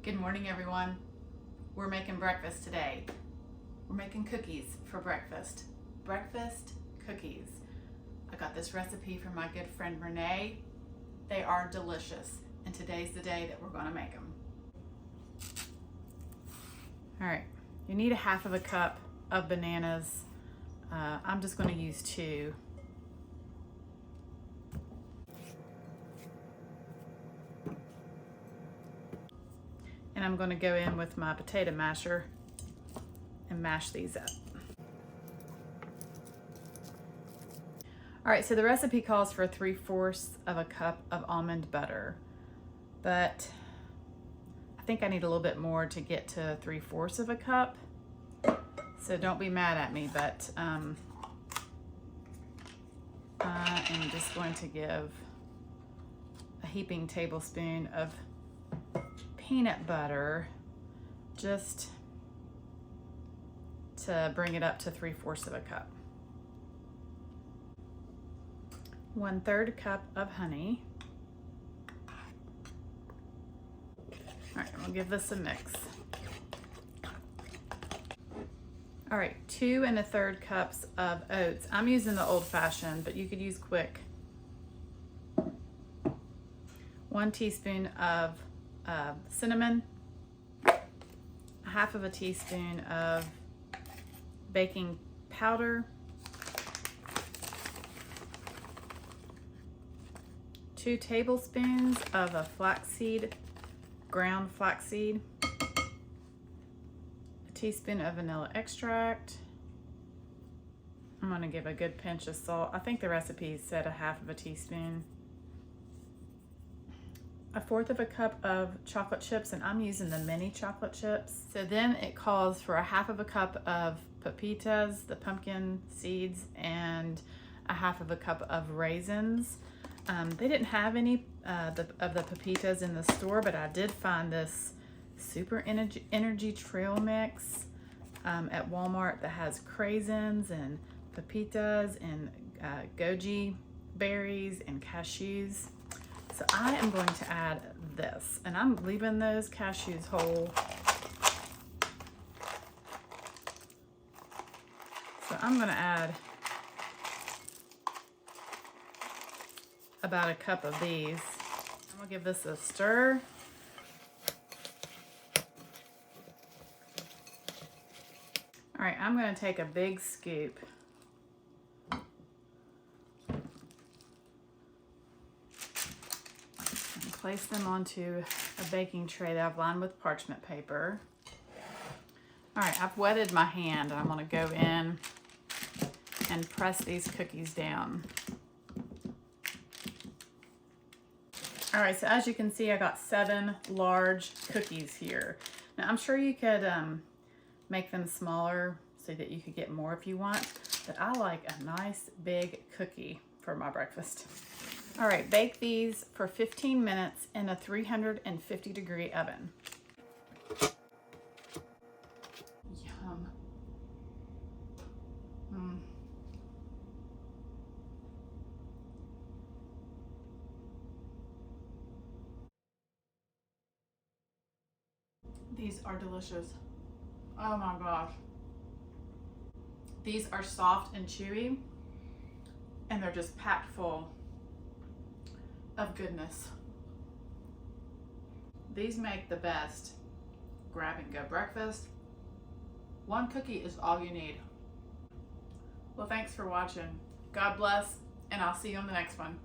Good morning, everyone. We're making breakfast today. We're making cookies for breakfast. Breakfast cookies. I got this recipe from my good friend Renee. They are delicious, and today's the day that we're going to make them. All right, you need 1/2 cup of bananas. I'm just going to use 2. And I'm going to go in with my potato masher and mash these up. All right, so the recipe calls for 3/4 cup of almond butter, but I think I need a little bit more to get to 3/4 cup. So don't be mad at me, but I am just going to give a heaping tablespoon of peanut butter just to bring it up to 3/4 cup. 1/3 cup of honey. All right, we'll give this a mix. All right, 2 1/3 cups of oats. I'm using the old-fashioned, but you could use quick. 1 teaspoon of cinnamon, 1/2 teaspoon of baking powder, 2 tablespoons of a flaxseed, ground flaxseed, a teaspoon of vanilla extract. I'm going to give a good pinch of salt. I think the recipe said 1/2 teaspoon. 1/4 cup of chocolate chips, and I'm using the mini chocolate chips. So then it calls for 1/2 cup of pepitas, the pumpkin seeds, and 1/2 cup of raisins. They didn't have any of the pepitas in the store, but I did find this super energy trail mix at Walmart that has raisins and pepitas and goji berries and cashews. So I am going to add this, and I'm leaving those cashews whole. So I'm going to add about 1 cup of these. I'm going to give this a stir. All right, I'm going to take a big scoop. Place them onto a baking tray that I've lined with parchment paper. All right, I've wetted my hand, and I'm going to go in and press these cookies down. All right, so as you can see, I got 7 large cookies here. Now, I'm sure you could make them smaller so that you could get more if you want, but I like a nice big cookie for my breakfast. All right, bake these for 15 minutes in a 350-degree oven. Yum. These are delicious. Oh my gosh. These are soft and chewy, and they're just packed full of goodness. These make the best grab and go breakfast. 1 cookie is all you need. Well, thanks for watching. God bless, and I'll see you on the next one.